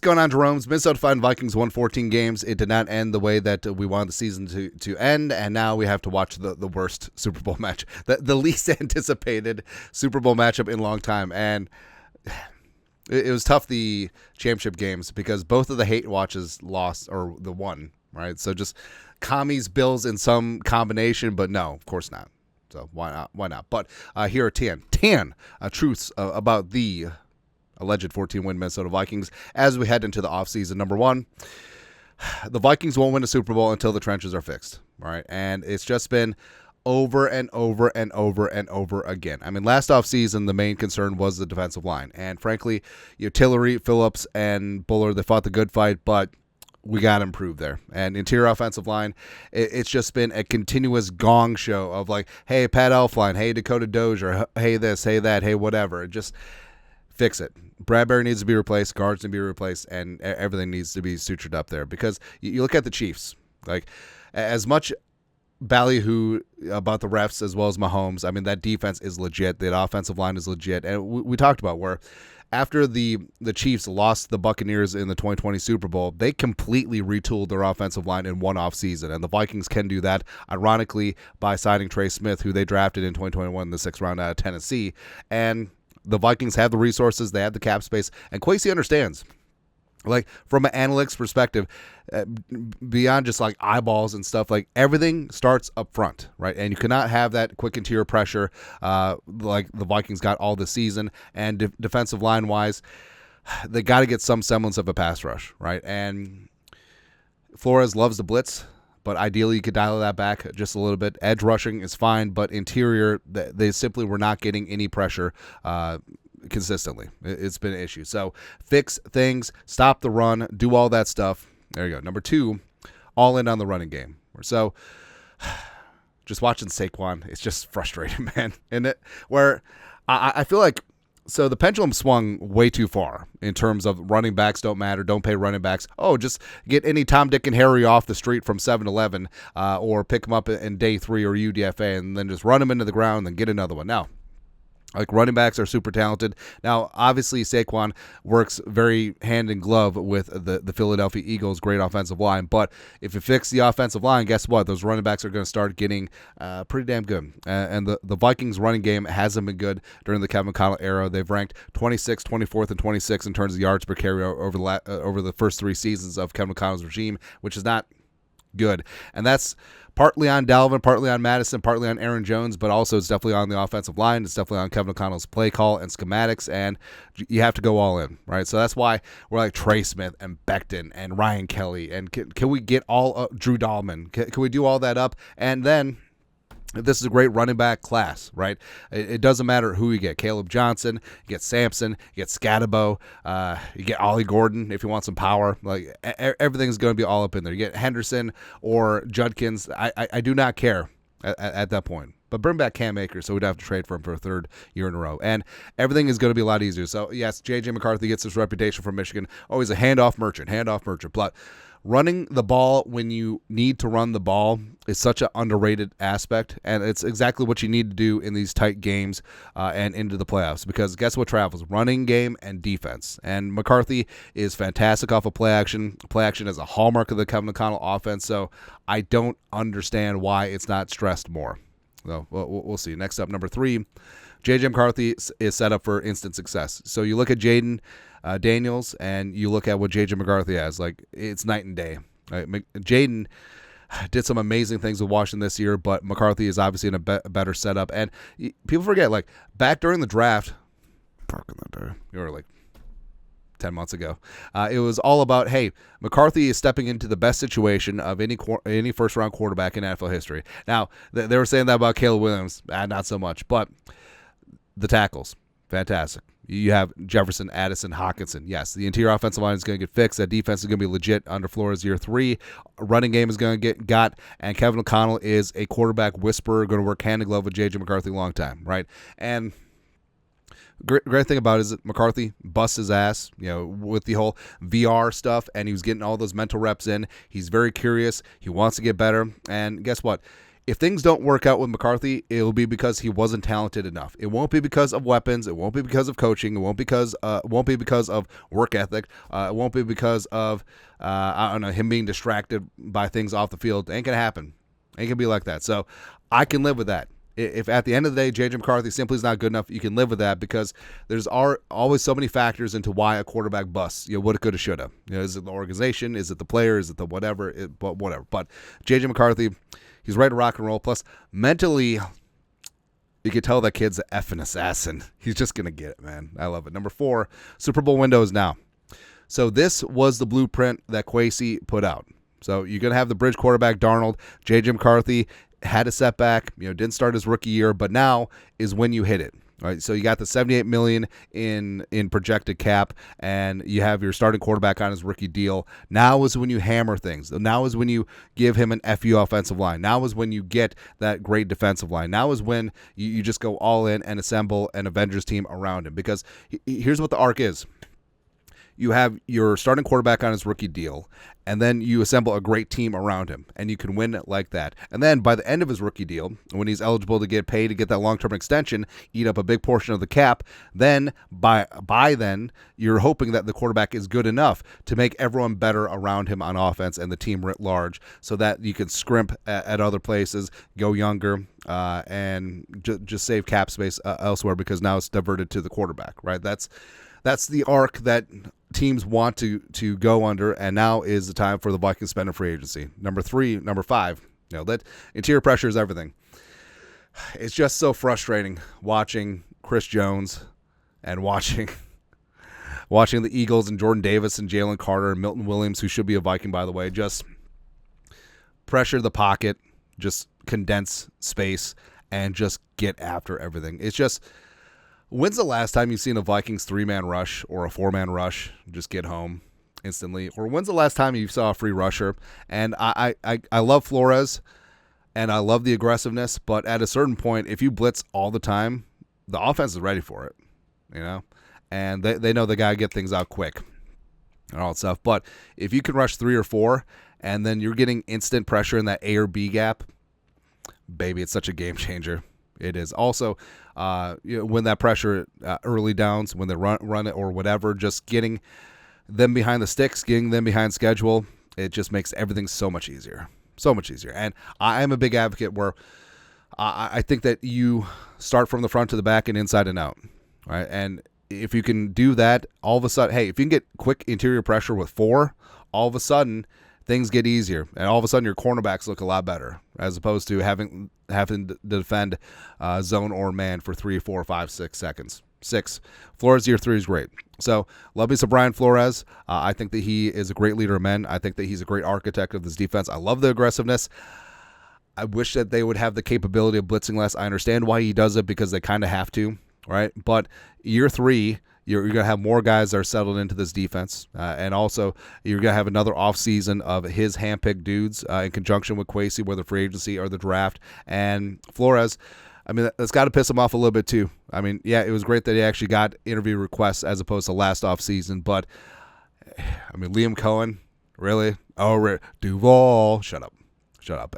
going on, Jerome's? Minnesota Vikings won 14 games. It did not end the way that we wanted the season to end, and now we have to watch the worst Super Bowl match, the least anticipated Super Bowl matchup in a long time. And it was tough, the championship games, because both of the hate watches lost, or the one, right? So just commies, Bills in some combination, but no, of course not. So why not? Why not? But here are 10 truths about the alleged 14-win Minnesota Vikings as we head into the offseason. Number one, the Vikings won't win a Super Bowl until the trenches are fixed. All right, and it's just been over and over and over and over again. I mean, last offseason, the main concern was the defensive line. And frankly, Tillery, Phillips, and Buller, they fought the good fight, but we got to improve there. And interior offensive line, it's just been a continuous gong show of like, hey, Pat Elflein, hey, Dakota Dozier, hey this, hey that, hey whatever. Just fix it. Bradbury needs to be replaced, guards need to be replaced, and everything needs to be sutured up there. Because you look at the Chiefs, like as much ballyhoo about the refs as well as Mahomes, I mean, that defense is legit. The offensive line is legit. And we talked about where after the Chiefs lost the Buccaneers in the 2020 Super Bowl, they completely retooled their offensive line in one offseason. And the Vikings can do that, ironically, by signing Trey Smith, who they drafted in 2021 in the 6th round out of Tennessee. And the Vikings have the resources, they have the cap space, and Kwesi understands. Like, from an analytics perspective, beyond just like eyeballs and stuff, like everything starts up front, right? And you cannot have that quick interior pressure like the Vikings got all this season. And defensive line wise, they got to get some semblance of a pass rush, right? And Flores loves the blitz, but ideally you could dial that back just a little bit. Edge rushing is fine, but interior, they simply were not getting any pressure consistently. It's been an issue. So fix things, stop the run, do all that stuff. There you go. Number two, all in on the running game. So just watching Saquon, it's just frustrating, man. And it where I feel like, so the pendulum swung way too far in terms of running backs don't matter, don't pay running backs. Oh, just get any Tom, Dick, and Harry off the street from 7-Eleven or pick them up in day 3 or UDFA and then just run them into the ground and then get another one. Now, like, running backs are super talented. Now, obviously, Saquon works very hand in glove with the Philadelphia Eagles' great offensive line. But if you fix the offensive line, guess what? Those running backs are going to start getting pretty damn good. And the Vikings' running game hasn't been good during the Kevin McConnell era. They've ranked 26th, 24th, and 26th in terms of yards per carry over the first 3 seasons of Kevin McConnell's regime, which is not good. And that's partly on Dalvin, partly on Madison, partly on Aaron Jones, but also it's definitely on the offensive line. It's definitely on Kevin O'Connell's play call and schematics, and you have to go all in, right? So that's why we're like Trey Smith and Becton and Ryan Kelly, and can we get all Drew Dahlman? Can we do all that up? And then this is a great running back class, right? It doesn't matter who you get. Caleb Johnson, you get Sampson, you get Scatabo, you get Ollie Gordon if you want some power. Like, everything's going to be all up in there. You get Henderson or Judkins. I do not care at that point. But bring back Cam Akers, so we'd have to trade for him for a 3rd year in a row. And everything is going to be a lot easier. So, yes, J.J. McCarthy gets this reputation from Michigan. Always a handoff merchant. But running the ball when you need to run the ball is such an underrated aspect, and it's exactly what you need to do in these tight games and into the playoffs, because guess what travels? Running game and defense. And McCarthy is fantastic off of play action. Play action is a hallmark of the Kevin McConnell offense, so I don't understand why it's not stressed more. So we'll see. Next up, number 3, J.J. McCarthy is set up for instant success. So you look at Jaden Daniels, and you look at what J.J. McCarthy has. Like, it's night and day. Right? Jaden did some amazing things with Washington this year, but McCarthy is obviously in a better setup. And people forget, like, back during the draft, you were like 10 months ago, it was all about, hey, McCarthy is stepping into the best situation of any first-round quarterback in NFL history. Now, they were saying that about Caleb Williams. Not so much. But the tackles, fantastic. You have Jefferson, Addison, Hawkinson. Yes, the interior offensive line is going to get fixed. That defense is going to be legit under Flores year 3. Running game is going to get got, and Kevin O'Connell is a quarterback whisperer, going to work hand in glove with J.J. McCarthy a long time, right? And great thing about it is that McCarthy busts his ass, with the whole VR stuff, and he was getting all those mental reps in. He's very curious. He wants to get better, and guess what? if things don't work out with McCarthy, it'll be because he wasn't talented enough. It won't be because of weapons. It won't be because of coaching. It won't be because of work ethic. It won't be because of I don't know, him being distracted by things off the field. It ain't gonna happen. Ain't gonna be like that. So I can live with that. If at the end of the day, J.J. McCarthy simply is not good enough, you can live with that because there's always so many factors into why a quarterback busts. Woulda, coulda, shoulda. Is it the organization? Is it the player? Is it the whatever? Whatever. But J.J. McCarthy, he's ready to rock and roll. Plus, mentally, you can tell that kid's an effing assassin. He's just going to get it, man. I love it. Number 4, Super Bowl window is now. So this was the blueprint that Kwesi put out. So you're going to have the bridge quarterback, Darnold. J.J. McCarthy had a setback, didn't start his rookie year, but now is when you hit it. Right, so you got the $78 million in projected cap, and you have your starting quarterback on his rookie deal. Now is when you hammer things. Now is when you give him an FU offensive line. Now is when you get that great defensive line. Now is when you just go all in and assemble an Avengers team around him. Because here's what the arc is. You have your starting quarterback on his rookie deal, and then you assemble a great team around him, and you can win like that. And then by the end of his rookie deal, when he's eligible to get paid to get that long-term extension, eat up a big portion of the cap, then by then, you're hoping that the quarterback is good enough to make everyone better around him on offense and the team writ large so that you can scrimp at other places, go younger, and just save cap space elsewhere because now it's diverted to the quarterback, right? That's the arc that teams want to go under, and now is the time for the Vikings spending free agency. Number 5, that interior pressure is everything. It's just so frustrating watching Chris Jones and watching the Eagles and Jordan Davis and Jalen Carter and Milton Williams, who should be a Viking, by the way, just pressure the pocket, just condense space, and just get after everything. It's just... When's the last time you've seen a Vikings 3-man rush or a 4-man rush just get home instantly? Or when's the last time you saw a free rusher? And I love Flores, and I love the aggressiveness, but at a certain point, if you blitz all the time, the offense is ready for it, And they know they got to get things out quick and all that stuff. But if you can rush 3 or 4, and then you're getting instant pressure in that A or B gap, baby, it's such a game changer. It is. Also, when that pressure early downs, when they run it or whatever, just getting them behind the sticks, getting them behind schedule, it just makes everything so much easier. So much easier. And I am a big advocate where I think that you start from the front to the back and inside and out. Right? And if you can do that, all of a sudden, hey, if you can get quick interior pressure with 4, all of a sudden things get easier, and all of a sudden your cornerbacks look a lot better as opposed to having to defend zone or man for 3, 4, 5, 6 seconds. 6. Flores year 3 is great. So love me some Brian Flores. I think that he is a great leader of men. I think that he's a great architect of this defense. I love the aggressiveness. I wish that they would have the capability of blitzing less. I understand why he does it because they kind of have to, right? But year 3, you're going to have more guys that are settled into this defense. And also, you're going to have another offseason of his handpicked dudes in conjunction with Kwesi, whether free agency or the draft. And Flores, I mean, that's got to piss him off a little bit too. I mean, yeah, it was great that he actually got interview requests as opposed to last offseason. But, I mean, Liam Cohen, really? Oh, Duval, shut up.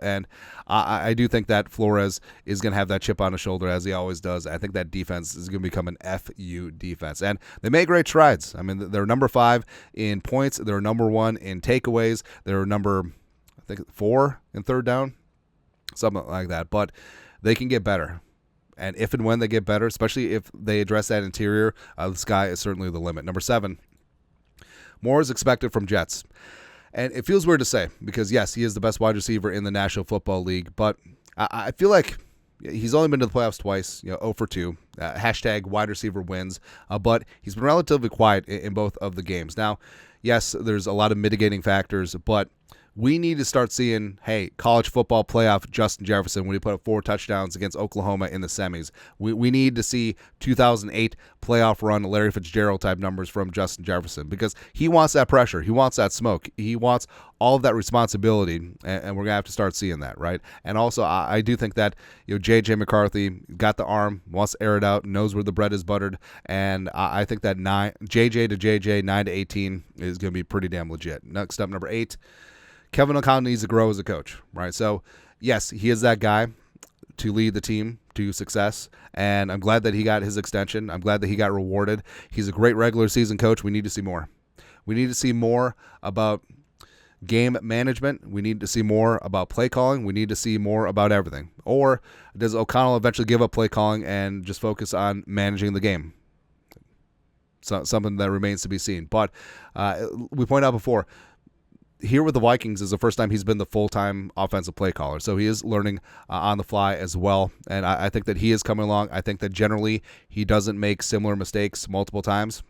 And I do think that Flores is going to have that chip on his shoulder as he always does. I think that defense is going to become an FU defense. And they made great strides. I mean, they're number 5 in points. They're number 1 in takeaways. They're number, I think, 4 in third down, something like that. But they can get better. And if and when they get better, especially if they address that interior, the sky is certainly the limit. Number 7, more is expected from Jets. And it feels weird to say because, yes, he is the best wide receiver in the National Football League, but I feel like he's only been to the playoffs twice, 0 for 2, hashtag wide receiver wins, but he's been relatively quiet in both of the games. Now, yes, there's a lot of mitigating factors, but we need to start seeing, hey, college football playoff Justin Jefferson when he put up 4 touchdowns against Oklahoma in the semis. We need to see 2008 playoff run Larry Fitzgerald type numbers from Justin Jefferson because he wants that pressure. He wants that smoke. He wants all of that responsibility, and we're going to have to start seeing that, right? And also, I do think that J.J. McCarthy got the arm, wants to air it out, knows where the bread is buttered, and I think that J.J. to J.J., 9 to 18 is going to be pretty damn legit. Next up, number 8. Kevin O'Connell needs to grow as a coach, right? So yes, he is that guy to lead the team to success, and I'm glad that he got his extension. I'm glad that he got rewarded. He's a great regular season coach. We need to see more. We need to see more about game management. We need to see more about play calling. We need to see more about everything. Or does O'Connell eventually give up play calling and just focus on managing the game? So, something that remains to be seen. But we pointed out before, here with the Vikings is the first time he's been the full-time offensive play caller. So he is learning on the fly as well. And I think that he is coming along. I think that generally he doesn't make similar mistakes multiple times,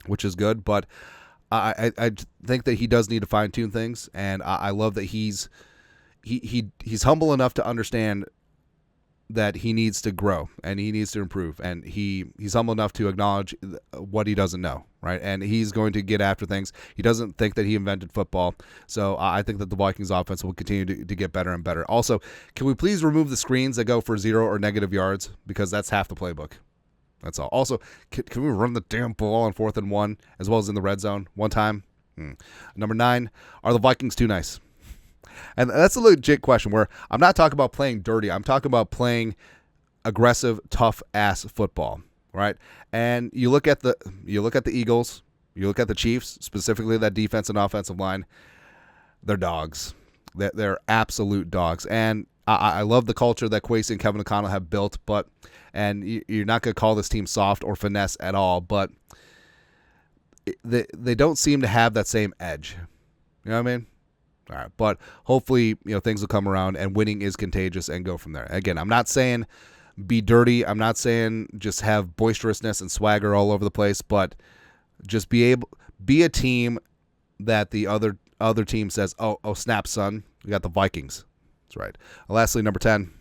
which is good. But I think that he does need to fine-tune things. And I love that he's humble enough to understand that he needs to grow and he needs to improve, and he's humble enough to acknowledge what he doesn't know, right? And he's going to get after things. He doesn't think that he invented football, so I think that the Vikings offense will continue to get better and better. Also, can we please remove the screens that go for 0 or negative yards, because that's half the playbook. That's all. Also, can we run the damn ball on 4th and 1 as well as in the red zone one time? Number 9, are the Vikings too nice? And that's a legit question where I'm not talking about playing dirty. I'm talking about playing aggressive, tough-ass football, right? And you look at the Eagles, you look at the Chiefs, specifically that defense and offensive line, they're dogs. They're absolute dogs. And I love the culture that Kwesi and Kevin O'Connell have built, and you're not going to call this team soft or finesse at all, but they don't seem to have that same edge. You know what I mean? All right, but hopefully, things will come around and winning is contagious and go from there. Again, I'm not saying be dirty. I'm not saying just have boisterousness and swagger all over the place, but just be a team that the other team says, oh snap, son, we got the Vikings. That's right. Lastly, number 10,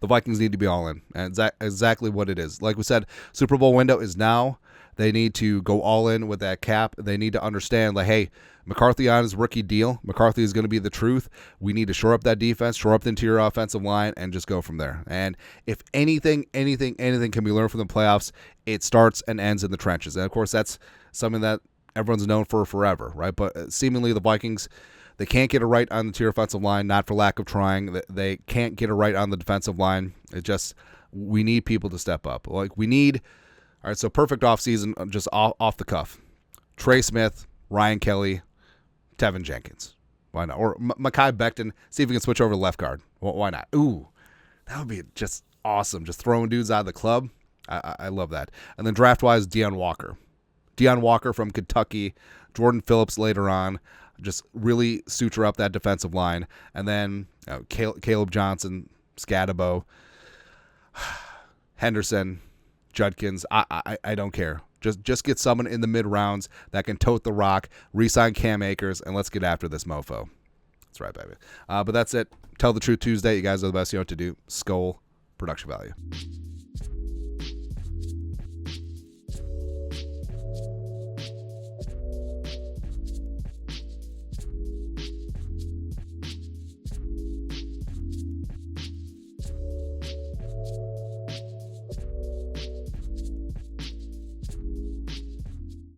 the Vikings need to be all in, and exactly what it is. Like we said, Super Bowl window is now. They need to go all in with that cap. They need to understand, like, hey, McCarthy on his rookie deal. McCarthy is going to be the truth. We need to shore up that defense, shore up the interior offensive line, and just go from there. And if anything can be learned from the playoffs, it starts and ends in the trenches. And, of course, that's something that everyone's known for forever, right? But seemingly the Vikings, they can't get it right on the interior offensive line, not for lack of trying. They can't get it right on the defensive line. We need people to step up. Like, we need... All right, so perfect offseason, just off the cuff. Trey Smith, Ryan Kelly, Tevin Jenkins. Why not? Or Mekhi Becton, see if we can switch over to left guard. Well, why not? Ooh, that would be just awesome. Just throwing dudes out of the club. I love that. And then draft-wise, Deion Walker. Deion Walker from Kentucky, Jordan Phillips later on. Just really suture up that defensive line. And then Caleb Johnson, Scatabo, Henderson, Judkins, I don't care. Just get someone in the mid-rounds that can tote the rock, re-sign Cam Akers, and let's get after this mofo. That's right, baby. But that's it. Tell the Truth Tuesday. You guys are the best. You know what to do. Skol, production value.